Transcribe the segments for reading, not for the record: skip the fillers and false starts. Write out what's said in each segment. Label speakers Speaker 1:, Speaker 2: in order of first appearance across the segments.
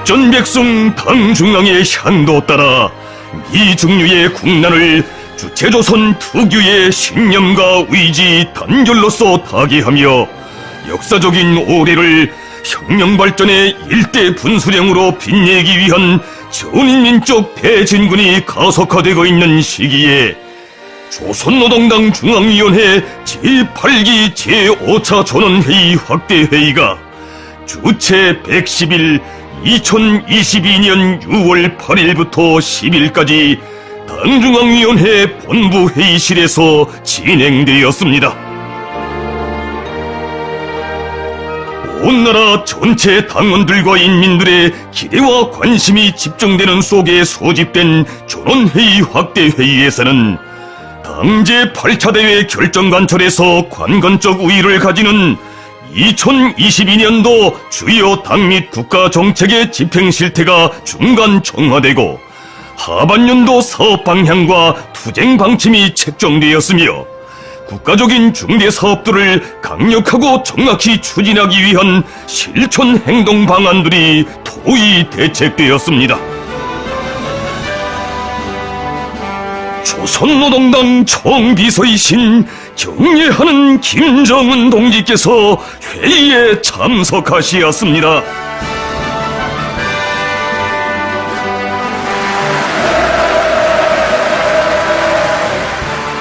Speaker 1: 백전백승 당중앙의 향도 따라 미중류의 국난을 주체조선 특유의 신념과 의지 단결로서 타개하며 역사적인 오래를 혁명발전의 일대 분수령으로 빛내기 위한 전인민족 대진군이 가속화되고 있는 시기에 조선노동당 중앙위원회 제8기 제5차 전원회의 확대회의가 주체 110일 2022년 6월 8일부터 10일까지 당중앙위원회 본부회의실에서 진행되었습니다. 온 나라 전체 당원들과 인민들의 기대와 관심이 집중되는 속에 소집된 전원회의 확대회의에서는 당제 8차 대회 결정관철에서 관건적 우위를 가지는 2022년도 주요 당 및 국가 정책의 집행 실태가 중간 정화되고 하반년도 사업 방향과 투쟁 방침이 책정되었으며 국가적인 중대 사업들을 강력하고 정확히 추진하기 위한 실천 행동 방안들이 토의 대책되었습니다. 조선노동당 총비서이신 경례하는 김정은 동지께서 회의에 참석하시었습니다.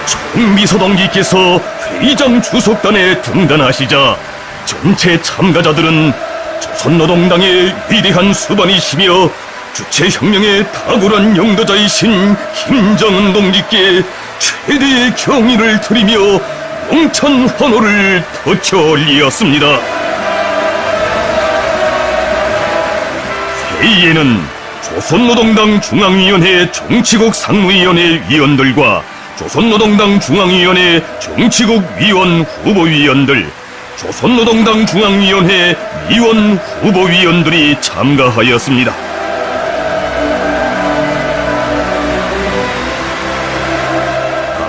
Speaker 1: 총비서 동지께서 회의장 주석단에 등단하시자 전체 참가자들은 조선노동당의 위대한 수반이시며 주체혁명의 탁월한 영도자이신 김정은 동지께 최대의 경의를 드리며 영찬 환호를 터쳐 올리었습니다. 회의에는 조선노동당 중앙위원회 정치국 상무위원회 위원들과 조선노동당 중앙위원회 정치국 위원 후보위원들, 조선노동당 중앙위원회 위원 후보위원들이 참가하였습니다.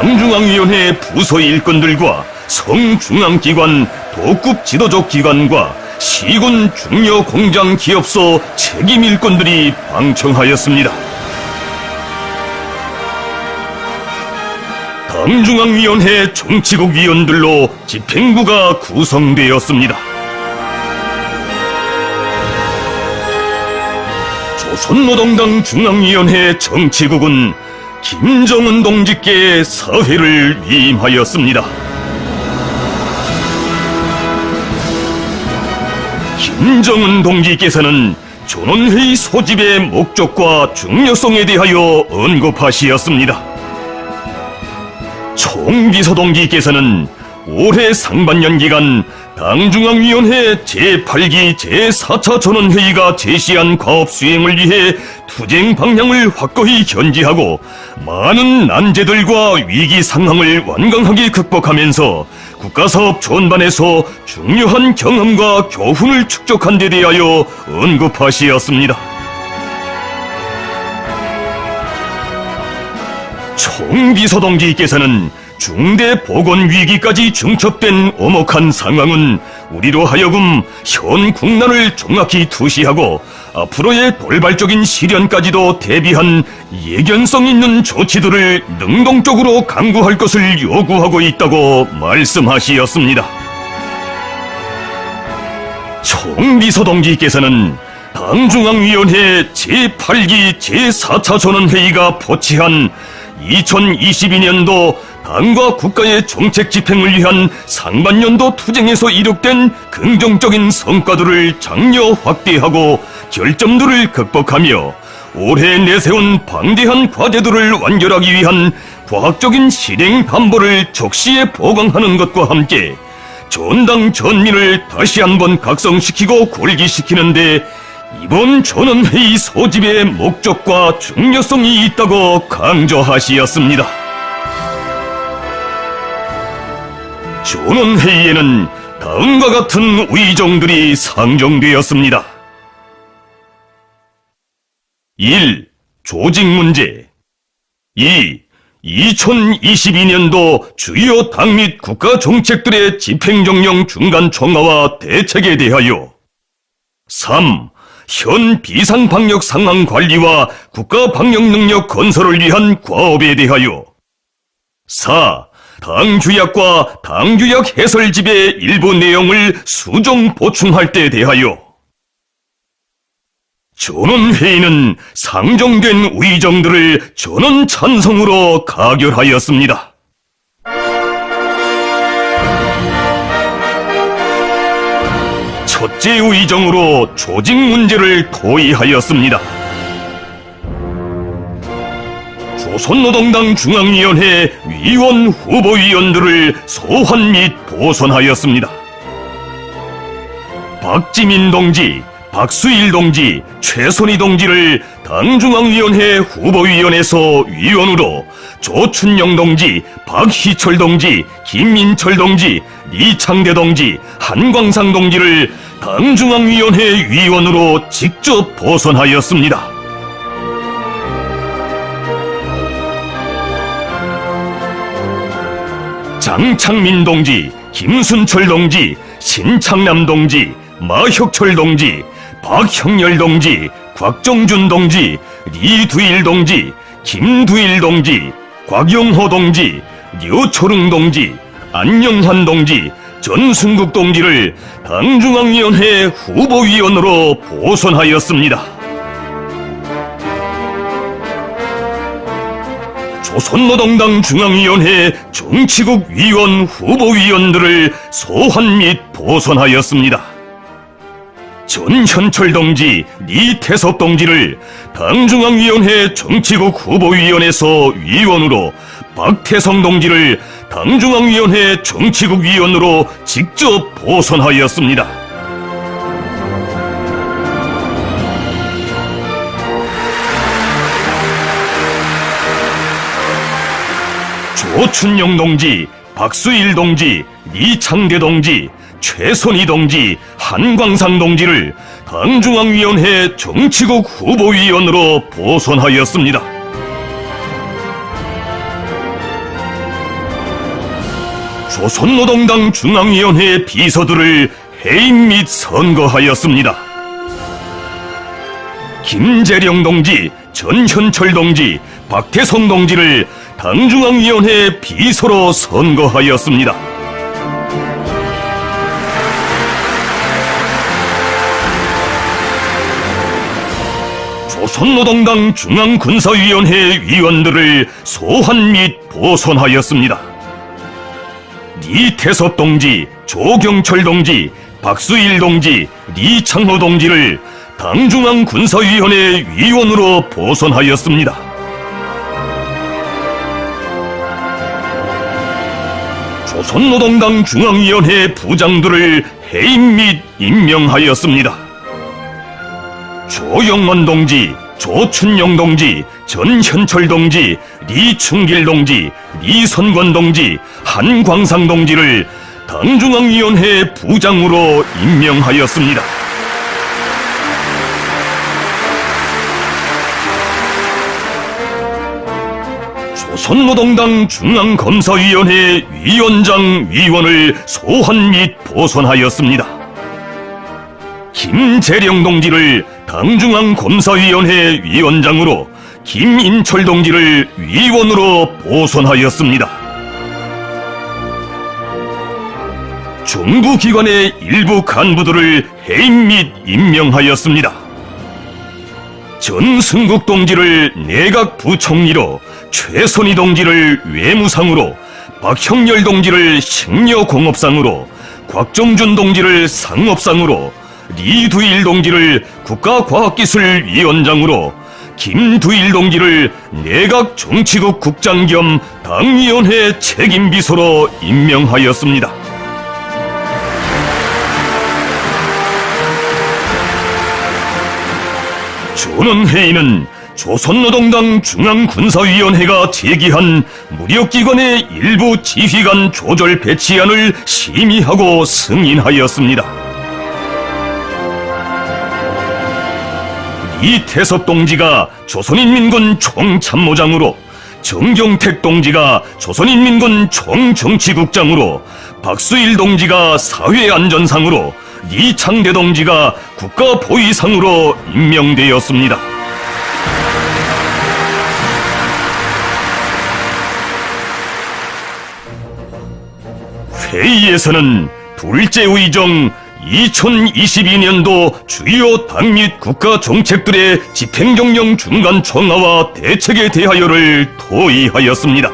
Speaker 1: 당중앙위원회 부서 일꾼들과 성중앙기관, 도급 지도적 기관과 시군 중요 공장 기업소 책임 일꾼들이 방청하였습니다. 당중앙위원회 정치국 위원들로 집행부가 구성되었습니다. 조선노동당 중앙위원회 정치국은 김정은 동지께 사회를 위임하였습니다. 김정은 동지께서는 전원회의 소집의 목적과 중요성에 대하여 언급하시었습니다. 총비서 동지께서는 올해 상반년 기간 당중앙위원회 제8기 제4차 전원회의가 제시한 과업 수행을 위해 투쟁 방향을 확고히 견지하고 많은 난제들과 위기 상황을 완강하게 극복하면서 국가사업 전반에서 중요한 경험과 교훈을 축적한 데 대하여 언급하시었습니다. 총비서 동지께서는 중대 보건 위기까지 중첩된 엄혹한 상황은 우리로 하여금 현 국난을 정확히 투시하고 앞으로의 돌발적인 시련까지도 대비한 예견성 있는 조치들을 능동적으로 강구할 것을 요구하고 있다고 말씀하시었습니다. 총비서 동지께서는 당중앙위원회 제8기 제4차 전원회의가 포치한 2022년도 당과 국가의 정책 집행을 위한 상반년도 투쟁에서 이룩된 긍정적인 성과들을 장려 확대하고 결점들을 극복하며 올해 내세운 방대한 과제들을 완결하기 위한 과학적인 실행 담보를 적시에 보강하는 것과 함께 전당 전민을 다시 한번 각성시키고 골기시키는데 이번 전원회의 소집의 목적과 중요성이 있다고 강조하시었습니다. 전원회의에는 다음과 같은 의정들이 상정되었습니다. 1. 조직 문제. 2. 2022년도 주요 당 및 국가 정책들의 집행정령 중간 총화와 대책에 대하여. 3. 현 비상방역 상황 관리와 국가방역능력 건설을 위한 과업에 대하여 4. 당규약과 당규약 해설집의 일부 내용을 수정 보충할 때 대하여 전원회의는 상정된 의정들을 전원 찬성으로 가결하였습니다. 첫째 의정으로 조직 문제를 토의하였습니다. 조선노동당 중앙위원회 위원 후보위원들을 소환 및 보선하였습니다. 박지민 동지, 박수일 동지, 최선희 동지를 당중앙위원회 후보위원회에서 위원으로 조춘영 동지, 박희철 동지, 김민철 동지, 이창대 동지, 한광상 동지를 당중앙위원회 위원으로 직접 보선하였습니다. 장창민 동지, 김순철 동지, 신창남 동지, 마혁철 동지, 박형열 동지, 곽정준 동지, 리두일 동지, 김두일 동지, 곽영호 동지, 류초릉 동지, 안영환 동지, 전순국 동지를 당중앙위원회 후보위원으로 보선하였습니다. 조선노동당 중앙위원회 정치국 위원 후보위원들을 소환 및 보선하였습니다. 전현철 동지, 리태섭 동지를 당중앙위원회 정치국 후보위원회에서 위원으로, 박태성 동지를 당중앙위원회 정치국 위원으로 직접 보선하였습니다. 조춘영 동지, 박수일 동지, 이창대 동지, 최선희 동지, 한광상 동지를 당중앙위원회 정치국 후보위원으로 보선하였습니다. 조선노동당 중앙위원회 비서들을 해임 및 선거하였습니다. 김재령 동지, 전현철 동지, 박태성 동지를 당중앙위원회 비서로 선거하였습니다. 조선노동당 중앙군사위원회 위원들을 소환 및 보선하였습니다. 리태섭 동지, 조경철 동지, 박수일 동지, 리창호 동지를 당중앙군사위원회 위원으로 보선하였습니다. 조선노동당 중앙위원회 부장들을 해임 및 임명하였습니다. 조영원 동지, 조춘영 동지, 전현철 동지, 리충길 동지, 리선권 동지, 한광상 동지를 당중앙위원회 부장으로 임명하였습니다. 조선노동당 중앙검사위원회 위원장, 위원을 소환 및 보선하였습니다. 김재령 동지를 당중앙검사위원회 위원장으로, 김인철 동지를 위원으로 보선하였습니다. 정부기관의 일부 간부들을 해임 및 임명하였습니다. 전승국 동지를 내각부총리로, 최선희 동지를 외무상으로, 박형열 동지를 식료공업상으로, 곽정준 동지를 상업상으로, 리두일 동지를 국가과학기술위원장으로, 김두일 동지를 내각정치국 국장 겸 당위원회 책임비서로 임명하였습니다. 전원회의는 조선노동당 중앙군사위원회가 제기한 무력기관의 일부 지휘관 조절 배치안을 심의하고 승인하였습니다. 이태섭 동지가 조선인민군 총참모장으로, 정경택 동지가 조선인민군 총정치국장으로, 박수일 동지가 사회안전상으로, 이창대 동지가 국가보위상으로 임명되었습니다. 회의에서는 둘째 의정 2022년도 주요 당 및 국가 정책들의 집행정령 중간 총화와 대책에 대하여를 토의하였습니다.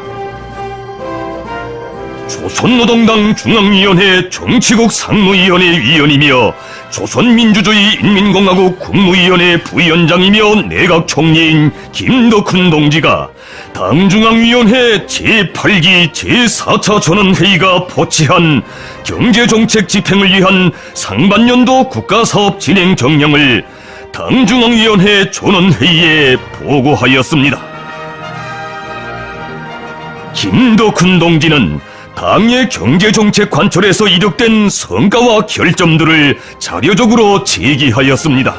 Speaker 1: 조선노동당 중앙위원회 정치국 상무위원회 위원이며 조선민주주의 인민공화국 국무위원회 부위원장이며 내각총리인 김덕훈 동지가 당중앙위원회 제8기 제4차 전원회의가 포치한 경제정책 집행을 위한 상반년도 국가사업 진행 정령을 당중앙위원회 전원회의에 보고하였습니다. 김덕훈 동지는 당의 경제정책 관철에서 이룩된 성과와 결점들을 자료적으로 제기하였습니다.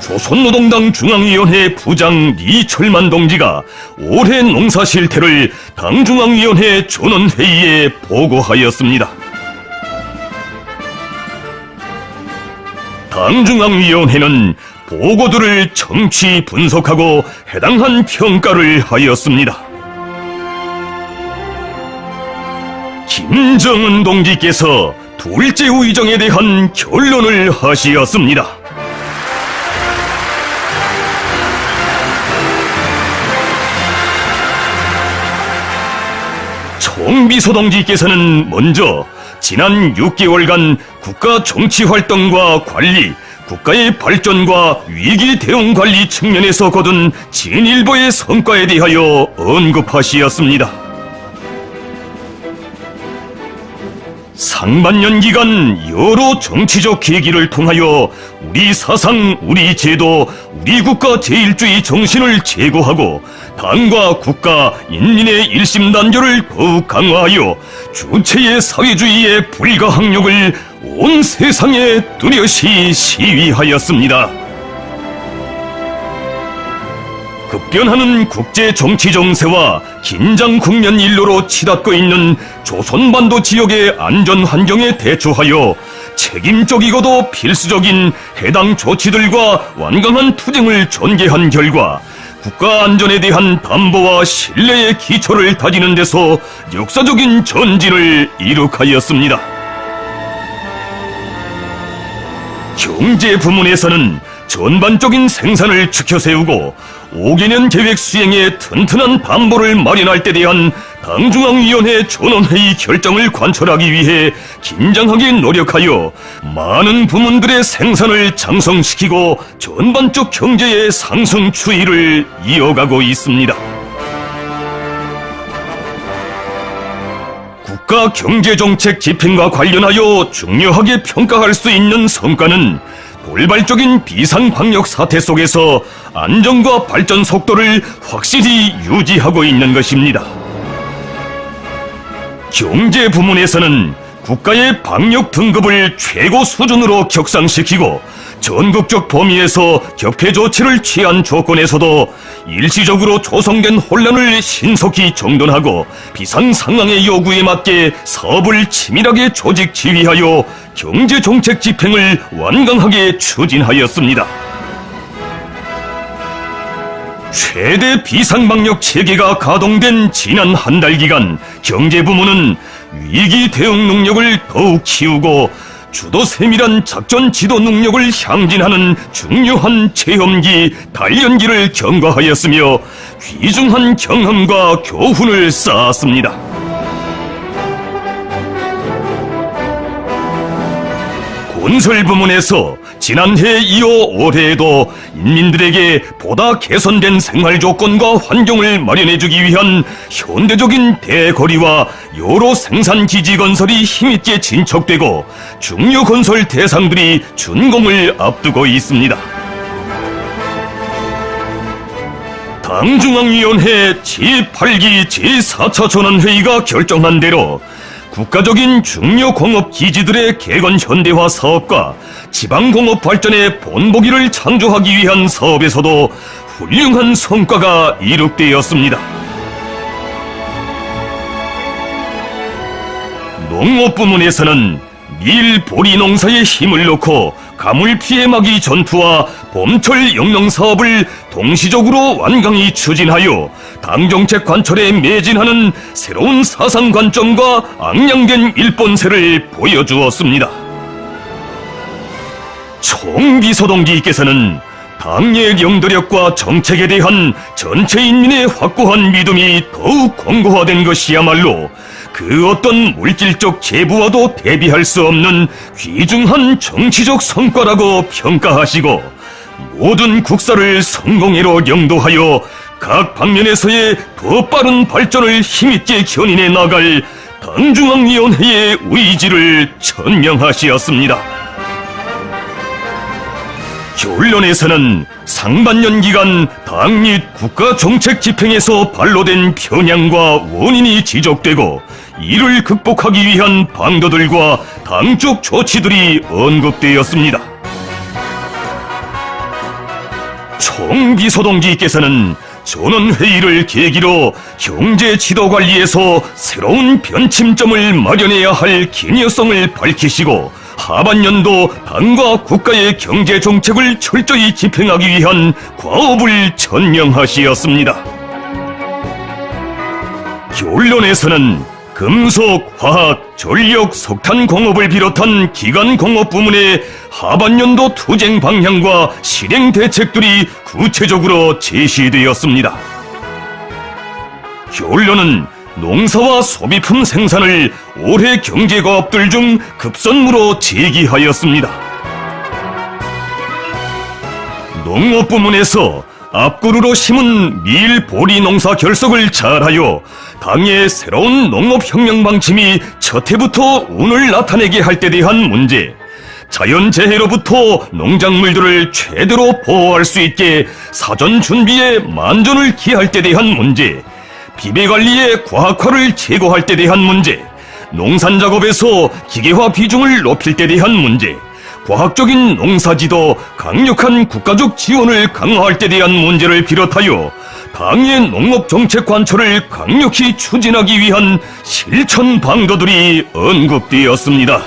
Speaker 1: 조선노동당 중앙위원회 부장 리철만 동지가 올해 농사 실태를 당중앙위원회 전원회의에 보고하였습니다. 당중앙위원회는 보고들을 청취 분석하고 해당한 평가를 하였습니다. 김정은 동지께서 둘째 의정에 대한 결론을 하시었습니다. 총비서 동지께서는 먼저 지난 6개월간 국가 정치활동과 관리, 국가의 발전과 위기 대응 관리 측면에서 거둔 진일보의 성과에 대하여 언급하시었습니다. 상반년 기간 여러 정치적 계기를 통하여 우리 사상, 우리 제도, 우리 국가 제일주의 정신을 제고하고 당과 국가, 인민의 일심단결을 더욱 강화하여 주체의 사회주의의 불가항력을 온 세상에 뚜렷이 시위하였습니다. 급변하는 국제 정치 정세와 긴장 국면 일로로 치닫고 있는 조선반도 지역의 안전 환경에 대처하여 책임적이고도 필수적인 해당 조치들과 완강한 투쟁을 전개한 결과 국가 안전에 대한 담보와 신뢰의 기초를 다지는 데서 역사적인 전진을 이룩하였습니다. 경제 부문에서는 전반적인 생산을 지켜세우고 5개년 계획 수행에 튼튼한 담보를 마련할 때 대한 당중앙위원회 전원회의 결정을 관철하기 위해 긴장하게 노력하여 많은 부문들의 생산을 장성시키고 전반적 경제의 상승 추이를 이어가고 있습니다. 국가 경제정책 집행과 관련하여 중요하게 평가할 수 있는 성과는 돌발적인 비상방역 사태 속에서 안정과 발전 속도를 확실히 유지하고 있는 것입니다. 경제 부문에서는 국가의 방역 등급을 최고 수준으로 격상시키고 전국적 범위에서 격퇴 조치를 취한 조건에서도 일시적으로 조성된 혼란을 신속히 정돈하고 비상 상황의 요구에 맞게 사업을 치밀하게 조직 지휘하여 경제 정책 집행을 완강하게 추진하였습니다. 최대 비상방역 체계가 가동된 지난 한 달 기간 경제부문은 위기 대응 능력을 더욱 키우고 주도 세밀한 작전 지도 능력을 향진하는 중요한 체험기, 단련기를 경과하였으며 귀중한 경험과 교훈을 쌓았습니다. 건설 부문에서 지난해 이어 올해에도 인민들에게 보다 개선된 생활 조건과 환경을 마련해주기 위한 현대적인 대거리와 여러 생산기지 건설이 힘있게 진척되고 중요 건설 대상들이 준공을 앞두고 있습니다. 당중앙위원회 제8기 제4차 전원회의가 결정한 대로 국가적인 중요 공업 기지들의 개건 현대화 사업과 지방공업 발전의 본보기를 창조하기 위한 사업에서도 훌륭한 성과가 이룩되었습니다. 농업 부문에서는 밀, 보리 농사에 힘을 놓고 가물 피해 막이 전투와 봄철 영농 사업을 동시적으로 완강히 추진하여 당정책 관철에 매진하는 새로운 사상 관점과 앙양된 일본세를 보여주었습니다. 총비서동지께서는 당의 영도력과 정책에 대한 전체 인민의 확고한 믿음이 더욱 공고화된 것이야말로 그 어떤 물질적 재부와도 대비할 수 없는 귀중한 정치적 성과라고 평가하시고 모든 국사를 성공회로 영도하여 각 방면에서의 더 빠른 발전을 힘있게 견인해 나갈 당중앙위원회의 의지를 천명하시었습니다. 결론에서는 상반년 기간 당 및 국가 정책 집행에서 반로된 편향과 원인이 지적되고 이를 극복하기 위한 방도들과 당적 조치들이 언급되었습니다. 총비서동지께서는 전원회의를 계기로 경제 지도 관리에서 새로운 변침점을 마련해야 할 기여성을 밝히시고 하반년도 당과 국가의 경제 정책을 철저히 집행하기 위한 과업을 천명하시었습니다. 결론에서는 금속, 화학, 전력, 석탄 공업을 비롯한 기간 공업 부문의 하반년도 투쟁 방향과 실행 대책들이 구체적으로 제시되었습니다. 결론은 농사와 소비품 생산을 올해 경제과업들 중 급선무로 제기하였습니다. 농업 부문에서 앞구르로 심은 밀, 보리 농사 결석을 잘하여 당의 새로운 농업혁명 방침이 첫 해부터 운을 나타내게 할 때 대한 문제, 자연재해로부터 농작물들을 최대로 보호할 수 있게 사전 준비에 만전을 기할 때 대한 문제, 비배관리의 과학화를 제고할 때 대한 문제, 농산작업에서 기계화 비중을 높일 때 대한 문제, 과학적인 농사지도, 강력한 국가적 지원을 강화할 때 대한 문제를 비롯하여 당의 농업정책 관철을 강력히 추진하기 위한 실천 방도들이 언급되었습니다.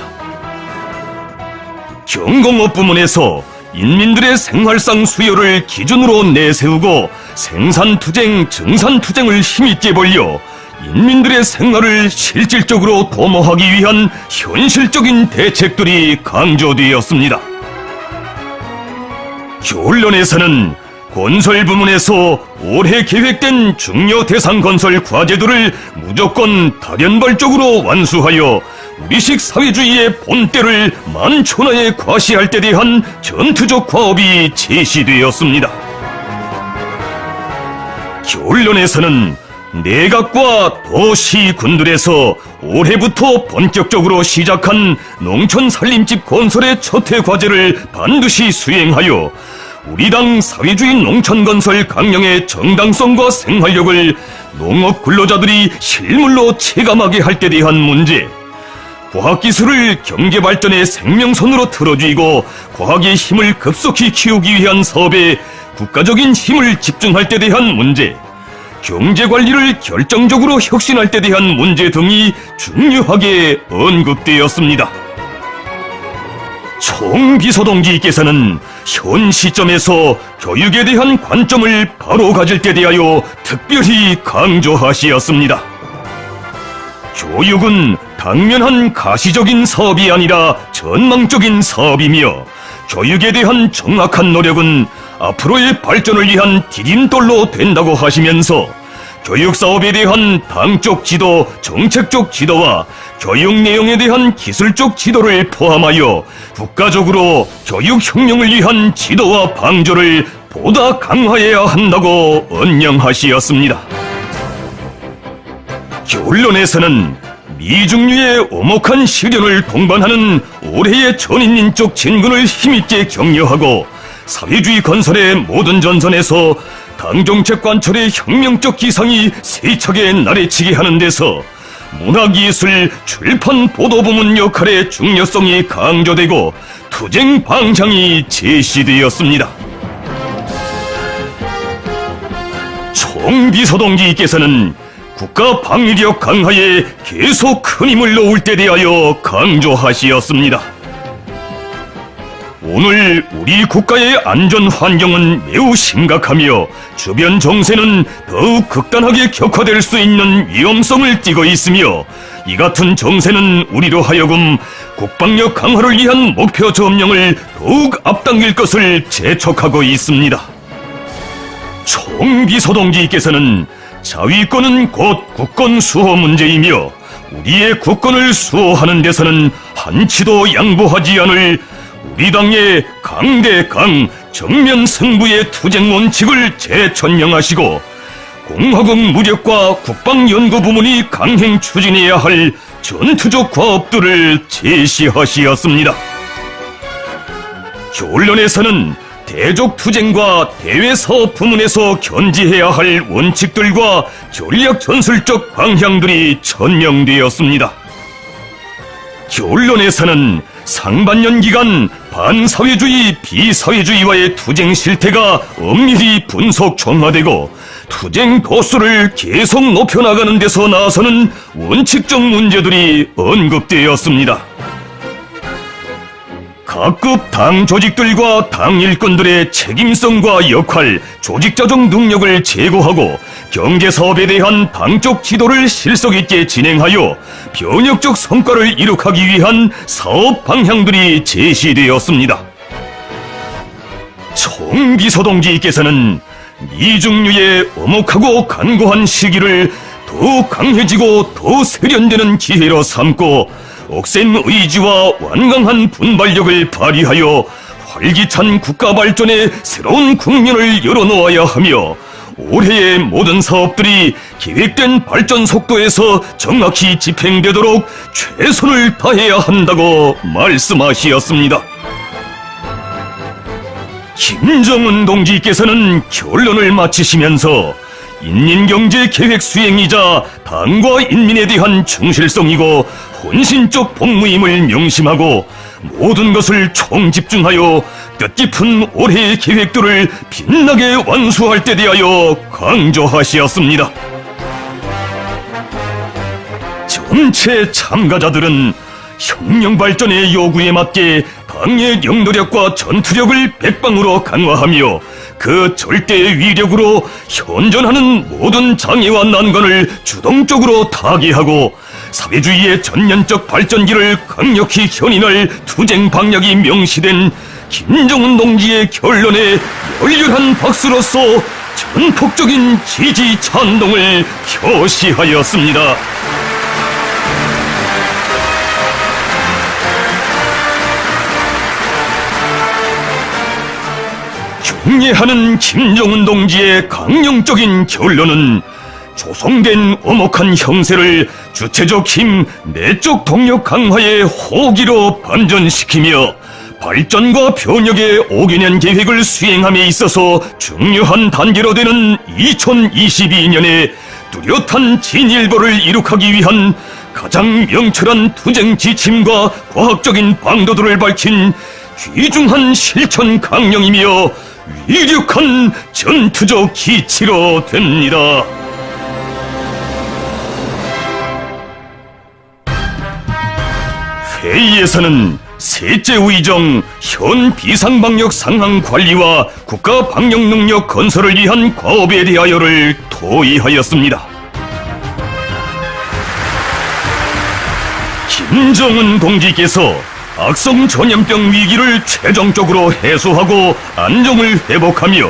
Speaker 1: 경공업 부문에서 인민들의 생활상 수요를 기준으로 내세우고 생산투쟁, 증산투쟁을 힘있게 벌려 인민들의 생활을 실질적으로 도모하기 위한 현실적인 대책들이 강조되었습니다. 결론에서는 건설 부문에서 올해 계획된 중요 대상 건설 과제들을 무조건 다련발적으로 완수하여 우리식 사회주의의 본때를 만천하에 과시할 때 대한 전투적 과업이 제시되었습니다. 결론에서는 내각과 도시군들에서 올해부터 본격적으로 시작한 농촌 살림집 건설의 첫해 과제를 반드시 수행하여 우리 당 사회주의 농촌 건설 강령의 정당성과 생활력을 농업 근로자들이 실물로 체감하게 할 때 대한 문제, 과학기술을 경제발전의 생명선으로 틀어주이고 과학의 힘을 급속히 키우기 위한 사업에 국가적인 힘을 집중할 때 대한 문제, 경제관리를 결정적으로 혁신할 때 대한 문제 등이 중요하게 언급되었습니다. 총비서동지께서는 현 시점에서 교육에 대한 관점을 바로 가질 때 대하여 특별히 강조하시었습니다. 교육은 당면한 가시적인 사업이 아니라 전망적인 사업이며 교육에 대한 정확한 노력은 앞으로의 발전을 위한 디딤돌로 된다고 하시면서 교육사업에 대한 당적 지도, 정책적 지도와 교육 내용에 대한 기술적 지도를 포함하여 국가적으로 교육혁명을 위한 지도와 방조를 보다 강화해야 한다고 언명하시었습니다. 결론에서는 미중류의 오목한 시련을 동반하는 올해의 전인민족 진군을 힘있게 격려하고 사회주의 건설의 모든 전선에서 당정책 관철의 혁명적 기상이 세차게 나래치게 하는 데서 문학예술, 출판, 보도부문 역할의 중요성이 강조되고 투쟁 방향이 제시되었습니다. 총비서동지께서는 국가 방위력 강화에 계속 큰 힘을 놓을 때 대하여 강조하시었습니다. 오늘 우리 국가의 안전 환경은 매우 심각하며 주변 정세는 더욱 극단하게 격화될 수 있는 위험성을 띠고 있으며 이 같은 정세는 우리로 하여금 국방력 강화를 위한 목표 점령을 더욱 앞당길 것을 재촉하고 있습니다. 총비서동지께서는 자위권은 곧 국권 수호 문제이며 우리의 국권을 수호하는 데서는 한치도 양보하지 않을 우리 당의 강대강 정면 승부의 투쟁 원칙을 재천명하시고 공화국 무력과 국방연구 부문이 강행 추진해야 할 전투적 과업들을 제시하시었습니다. 결론에서는 대적 투쟁과 대외 사업 부문에서 견지해야 할 원칙들과 전략 전술적 방향들이 천명되었습니다. 결론에서는 상반년 기간 반사회주의, 비사회주의와의 투쟁 실태가 엄밀히 분석 정화되고 투쟁 도수를 계속 높여나가는 데서 나서는 원칙적 문제들이 언급되었습니다. 각급 당 조직들과 당 일꾼들의 책임성과 역할, 조직자정 능력을 제고하고 경제사업에 대한 당적 지도를 실속 있게 진행하여 변혁적 성과를 이룩하기 위한 사업 방향들이 제시되었습니다. 총비서동지께서는 미중류의 엄혹하고 간고한 시기를 더 강해지고 더 세련되는 기회로 삼고 억센 의지와 완강한 분발력을 발휘하여 활기찬 국가 발전의 새로운 국면을 열어놓아야 하며 올해의 모든 사업들이 계획된 발전 속도에서 정확히 집행되도록 최선을 다해야 한다고 말씀하시었습니다. 김정은 동지께서는 결론을 마치시면서 인민경제계획 수행이자 당과 인민에 대한 충실성이고 헌신적 복무임을 명심하고 모든 것을 총집중하여 뜻깊은 올해의 계획들을 빛나게 완수할 때 대하여 강조하시었습니다. 전체 참가자들은 혁명 발전의 요구에 맞게 당의 영도력과 전투력을 백방으로 강화하며 그 절대의 위력으로 현존하는 모든 장애와 난관을 주동적으로 타개하고 사회주의의 전면적 발전기를 강력히 견인할 투쟁 방향이 명시된 김정은 동지의 결론에 열렬한 박수로서 전폭적인 지지 찬동을 표시하였습니다. 경례하는 김정은 동지의 강령적인 결론은 조성된 엄혹한 형세를 주체적 힘, 내적 동력 강화의 호기로 반전시키며 발전과 변혁의 5개년 계획을 수행함에 있어서 중요한 단계로 되는 2022년에 뚜렷한 진일보를 이룩하기 위한 가장 명철한 투쟁 지침과 과학적인 방도들을 밝힌 귀중한 실천 강령이며 위력한 전투적 기치로 됩니다. 회의에서는 셋째 의정 현 비상방역 상황 관리와 국가 방역 능력 건설을 위한 과업에 대하여를 토의하였습니다. 김정은 동지께서 악성 전염병 위기를 최종적으로 해소하고 안정을 회복하며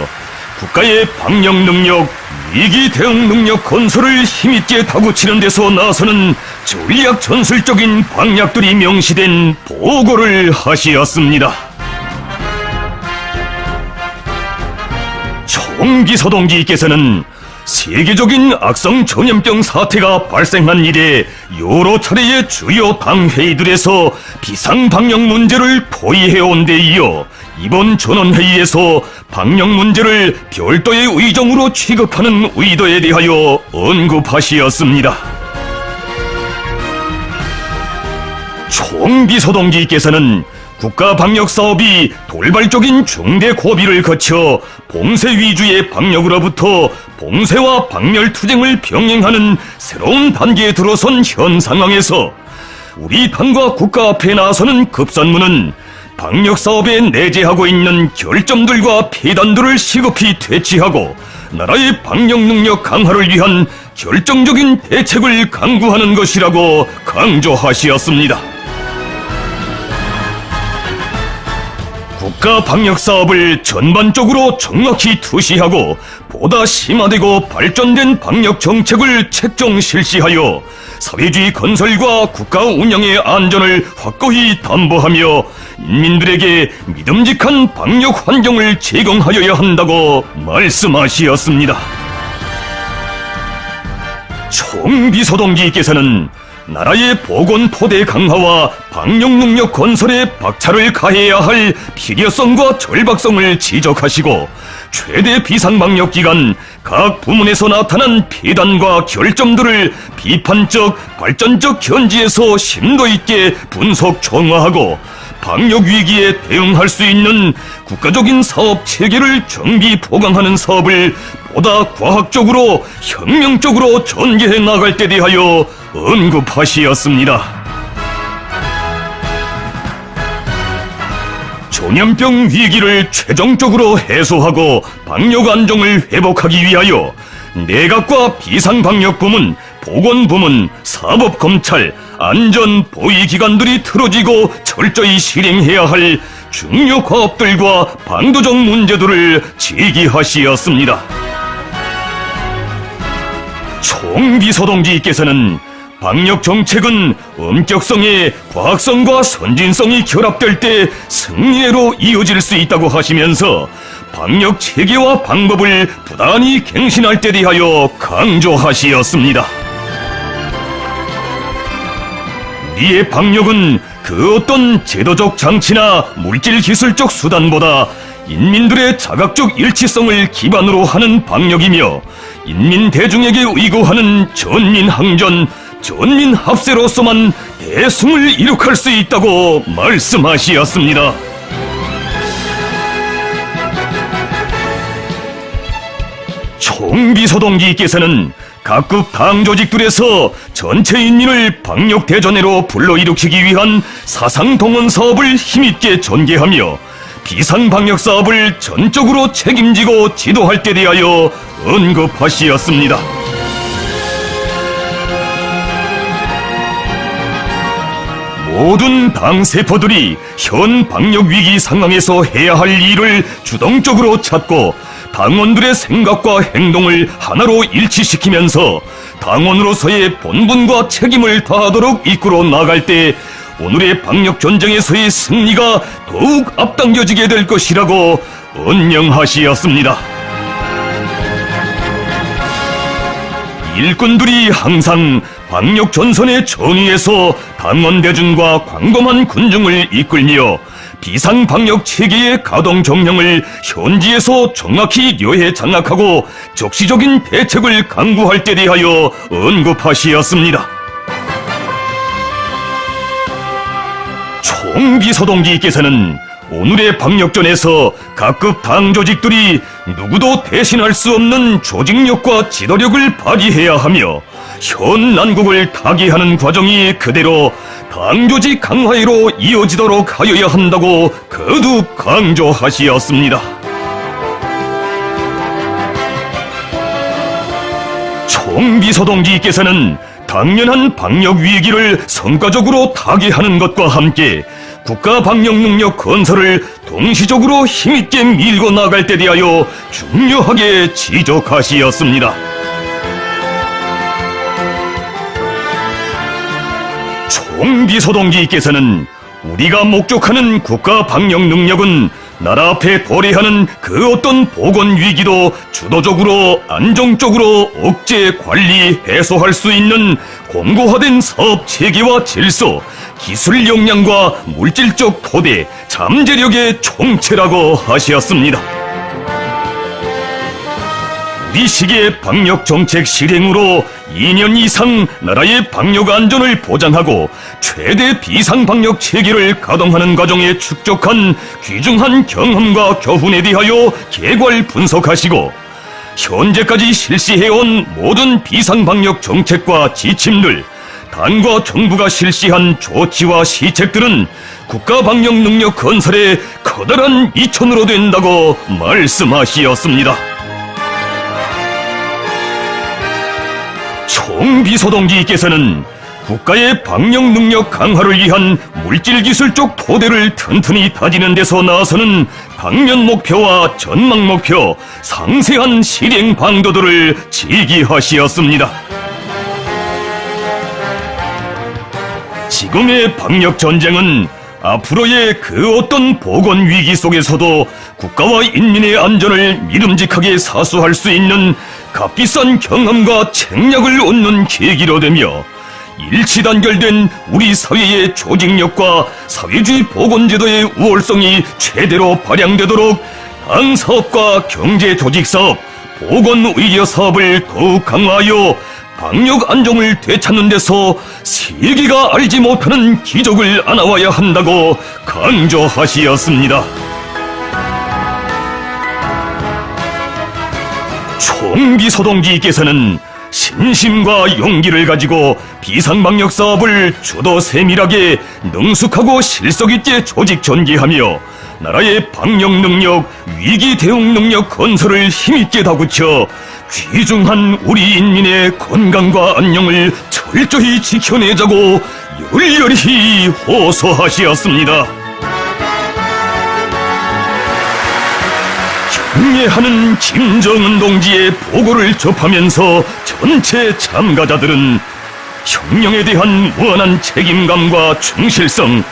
Speaker 1: 국가의 방역 능력, 위기 대응 능력 건설을 힘있게 다구치는 데서 나서는 전략 전술적인 방향들이 명시된 보고를 하시었습니다. 총비서동지께서는 세계적인 악성 전염병 사태가 발생한 이래 여러 차례의 주요 당회의들에서 비상방역 문제를 포의해온 데 이어 이번 전원회의에서 방역 문제를 별도의 의정으로 취급하는 의도에 대하여 언급하시었습니다. 총비서동지께서는 국가방역사업이 돌발적인 중대 고비를 거쳐 봉쇄 위주의 방역으로부터 봉쇄와 박멸투쟁을 병행하는 새로운 단계에 들어선 현 상황에서 우리 당과 국가 앞에 나서는 급선무는 방역사업에 내재하고 있는 결점들과 폐단들을 시급히 퇴치하고 나라의 방역 능력 강화를 위한 결정적인 대책을 강구하는 것이라고 강조하시었습니다. 국가 방역사업을 전반적으로 정확히 투시하고 보다 심화되고 발전된 방역정책을 책정 실시하여 사회주의 건설과 국가 운영의 안전을 확고히 담보하며 인민들에게 믿음직한 방역 환경을 제공하여야 한다고 말씀하시었습니다. 총비서동지께서는 나라의 보건토대 강화와 방역 능력 건설에 박차를 가해야 할 필요성과 절박성을 지적하시고 최대 비상방역 기간 각 부문에서 나타난 폐단과 결점들을 비판적, 발전적 현지에서 심도 있게 분석 정화하고 방역 위기에 대응할 수 있는 국가적인 사업 체계를 정비 보강하는 사업을 보다 과학적으로 혁명적으로 전개해 나갈 때 대하여 언급하시었습니다. 전염병 위기를 최종적으로 해소하고 방역 안정을 회복하기 위하여 내각과 비상방역부문, 보건부문, 사법검찰, 안전, 보위기관들이 틀어지고 철저히 실행해야 할 중요 과업들과 방도적 문제들을 제기하시었습니다. 총비서동지께서는 방역정책은 엄격성에 과학성과 선진성이 결합될 때 승리로 이어질 수 있다고 하시면서 방역체계와 방법을 부단히 갱신할 때 대하여 강조하시었습니다. 우리의 방역은 그 어떤 제도적 장치나 물질기술적 수단보다 인민들의 자각적 일치성을 기반으로 하는 방역이며 인민 대중에게 의거하는 전민항전, 전민합세로서만 대승을 이룩할 수 있다고 말씀하시었습니다. 총비서동지께서는 각급 당 조직들에서 전체 인민을 방역 대전회로 불러일으키기 위한 사상동원 사업을 힘있게 전개하며 비상방역 사업을 전적으로 책임지고 지도할 때 대하여 언급하시었습니다. 모든 당 세포들이 현 방역 위기 상황에서 해야 할 일을 주동적으로 찾고 당원들의 생각과 행동을 하나로 일치시키면서 당원으로서의 본분과 책임을 다하도록 이끌어 나갈 때 오늘의 방역 전쟁에서의 승리가 더욱 앞당겨지게 될 것이라고 언명하시었습니다. 일꾼들이 항상 방역 전선의 전위에서 당원 대중과 광범한 군중을 이끌며 비상방역 체계의 가동 정령을 현지에서 정확히 료해 장악하고 적시적인 대책을 강구할 때 대하여 언급하시었습니다. 총비서동지께서는 오늘의 방역전에서 각급 당 조직들이 누구도 대신할 수 없는 조직력과 지도력을 발휘해야 하며 현 난국을 타개하는 과정이 그대로 당 조직 강화로 이어지도록 하여야 한다고 거듭 강조하시었습니다. 총비서동지께서는 당연한 방역 위기를 성과적으로 타개하는 것과 함께 국가 방역 능력 건설을 동시적으로 힘있게 밀고 나갈 때 대하여 중요하게 지적하시었습니다. 총비서동지께서는 우리가 목적하는 국가 방역 능력은 나라 앞에 도래하는 그 어떤 보건 위기도 주도적으로 안정적으로 억제, 관리, 해소할 수 있는 공고화된 사업 체계와 질서, 기술 역량과 물질적 토대, 잠재력의 총체라고 하셨습니다. 우리 시기의 방역 정책 실행으로 2년 이상 나라의 방역 안전을 보장하고 최대 비상 방역 체계를 가동하는 과정에 축적한 귀중한 경험과 교훈에 대하여 개괄 분석하시고 현재까지 실시해온 모든 비상 방역 정책과 지침들, 당과 정부가 실시한 조치와 시책들은 국가 방역 능력 건설의 커다란 이천으로 된다고 말씀하시었습니다. 총비서동지께서는 국가의 방역 능력 강화를 위한 물질기술적 토대를 튼튼히 다지는 데서 나서는 당면 목표와 전망 목표, 상세한 실행 방도들을 지기하시었습니다. 지금의 방역 전쟁은 앞으로의 그 어떤 보건 위기 속에서도 국가와 인민의 안전을 믿음직하게 사수할 수 있는 값비싼 경험과 책략을 얻는 계기로 되며 일치단결된 우리 사회의 조직력과 사회주의 보건제도의 우월성이 최대로 발양되도록 당사업과 경제조직사업, 보건의료사업을 더욱 강화하여 방역 안정을 되찾는 데서 세계가 알지 못하는 기적을 안아와야 한다고 강조하시었습니다. 총비서동지께서는 신심과 용기를 가지고 비상방역 사업을 주도 세밀하게 능숙하고 실속있게 조직 전개하며 나라의 방역 능력, 위기 대응 능력 건설을 힘있게 다구쳐 귀중한 우리 인민의 건강과 안녕을 철저히 지켜내자고 열렬히 호소하시었습니다. 경례하는 김정은 동지의 보고를 접하면서 전체 참가자들은 혁명에 대한 무한한 책임감과 충실성,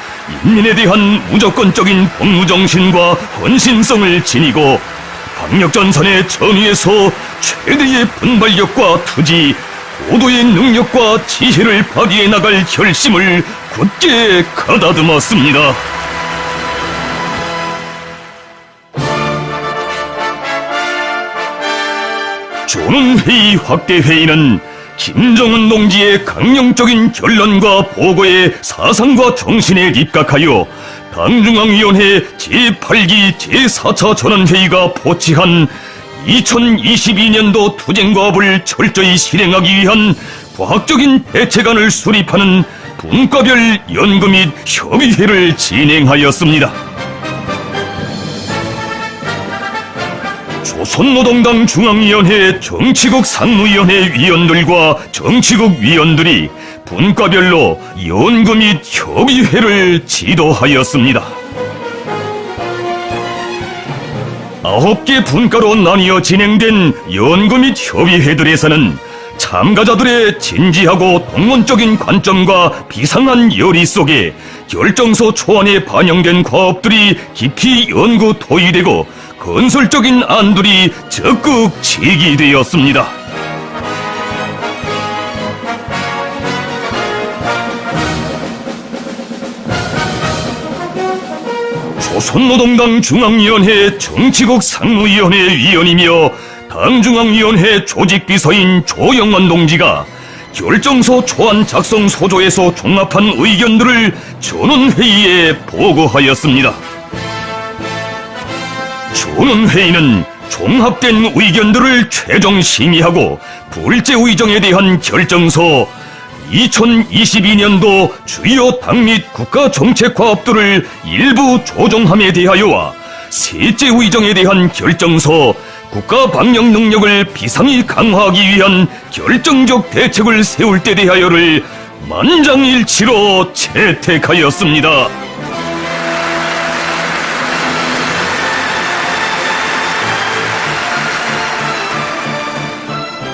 Speaker 1: 인민에 대한 무조건적인 복무정신과 헌신성을 지니고 방역전선의 전위에서 최대의 분발력과 투지, 고도의 능력과 지혜를 발휘해 나갈 결심을 굳게 가다듬었습니다. 조능회의 확대회의는 김정은 동지의 강령적인 결론과 보고의 사상과 정신에 입각하여 당중앙위원회 제8기 제4차 전원회의가 포치한 2022년도 투쟁과업을 철저히 실행하기 위한 과학적인 대책안을 수립하는 분과별 연구 및 협의회를 진행하였습니다. 조선노동당 중앙위원회 정치국 상무위원회 위원들과 정치국 위원들이 분과별로 연구 및 협의회를 지도하였습니다. 9개 분과로 나뉘어 진행된 연구 및 협의회들에서는 참가자들의 진지하고 동원적인 관점과 비상한 열의 속에 결정서 초안에 반영된 과업들이 깊이 연구 토의되고 건설적인 안들이 적극 제기되었습니다. 조선노동당 중앙위원회 정치국 상무위원회 위원이며 당중앙위원회 조직비서인 조영원 동지가 결정서 초안 작성 소조에서 종합한 의견들을 전원회의에 보고하였습니다. 전원회의는 종합된 의견들을 최종 심의하고 불제 의정에 대한 결정서, 2022년도 주요 당 및 국가 정책 과업들을 일부 조정함에 대하여와 셋째 의정에 대한 결정서, 국가 방역 능력을 비상히 강화하기 위한 결정적 대책을 세울 때 대하여를 만장일치로 채택하였습니다.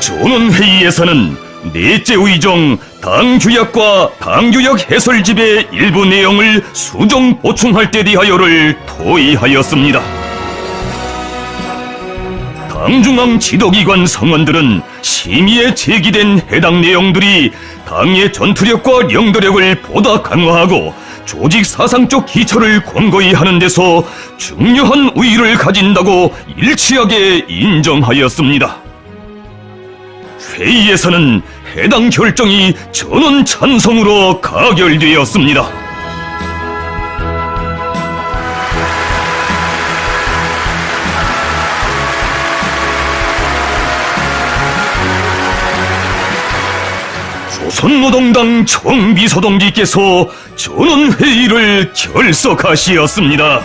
Speaker 1: 전원회의에서는 넷째 의정 당 규약과 당 규약 해설집의 일부 내용을 수정 보충할 때 대하여를 토의하였습니다. 당중앙 지도기관 성원들은 심의에 제기된 해당 내용들이 당의 전투력과 영도력을 보다 강화하고 조직 사상적 기초를 권고히 하는 데서 중요한 우위를 가진다고 일치하게 인정하였습니다. 회의에서는 해당 결정이 전원 찬성으로 가결되었습니다. 조선노동당 총비서동지께서 전원회의를 결석하시었습니다.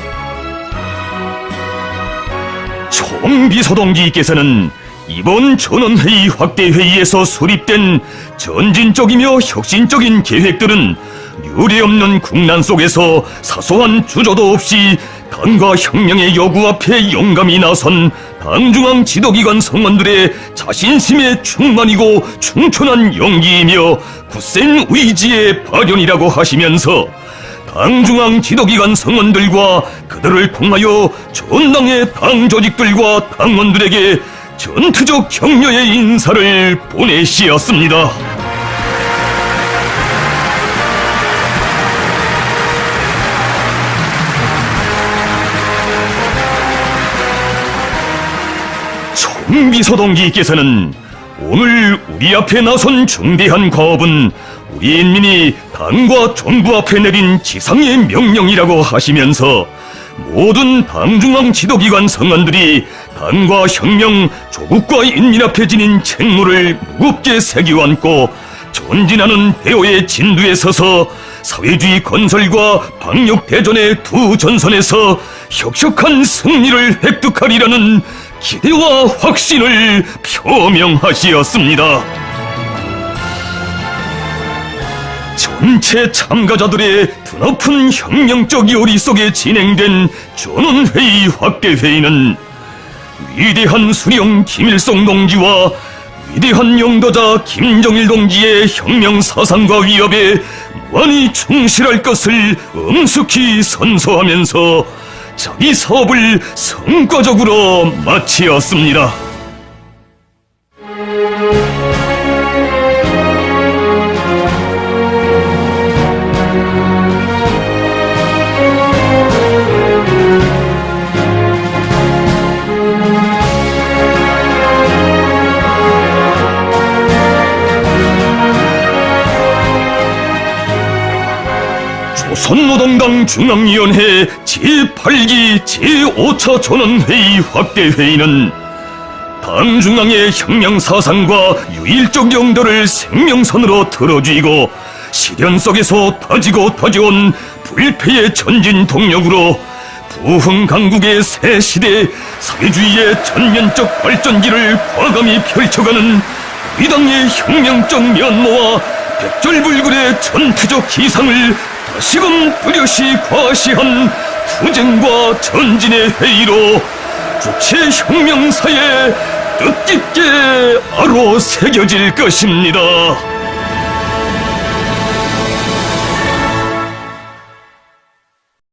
Speaker 1: 총비서동지께서는 이번 전원회의 확대회의에서 수립된 전진적이며 혁신적인 계획들은 유례없는 국난 속에서 사소한 주저도 없이 당과 혁명의 요구 앞에 용감히 나선 당중앙 지도기관 성원들의 자신심의 충만이고 충천한 용기이며 굳센 의지의 발현이라고 하시면서 당중앙 지도기관 성원들과 그들을 통하여 전당의 당 조직들과 당원들에게 전투적 격려의 인사를 보내시었습니다. 총비서동지께서는 오늘 우리 앞에 나선 중대한 과업은 우리 인민이 당과 정부 앞에 내린 지상의 명령이라고 하시면서 모든 당중앙 지도기관 성원들이 당과 혁명, 조국과 인민 앞에 지닌 책무를 무겁게 새겨안고 전진하는 대오의 진두에 서서 사회주의 건설과 방역 대전의 두 전선에서 혁혁한 승리를 획득하리라는 기대와 확신을 표명하시었습니다. 전체 참가자들의 드높은 혁명적 요리 속에 진행된 전원회의 확대회의는 위대한 수령 김일성 동지와 위대한 영도자 김정일 동지의 혁명 사상과 위협에 무한히 충실할 것을 엄숙히 선서하면서 자기 사업을 성과적으로 마치었습니다. 조선노동당 중앙위원회 제8기 제5차 전원회의 확대회의는 당 중앙의 혁명사상과 유일적 영도를 생명선으로 틀어쥐고 시련 속에서 다지고 다져온 불패의 전진 동력으로 부흥강국의 새 시대 사회주의의 전면적 발전기를 과감히 펼쳐가는 우리 당의 혁명적 면모와 백절불굴의 전투적 기상을 다시금 뚜렷이 과시한 투쟁과 전진의 회의로 주체 혁명사에 뜻깊게 아로 새겨질 것입니다.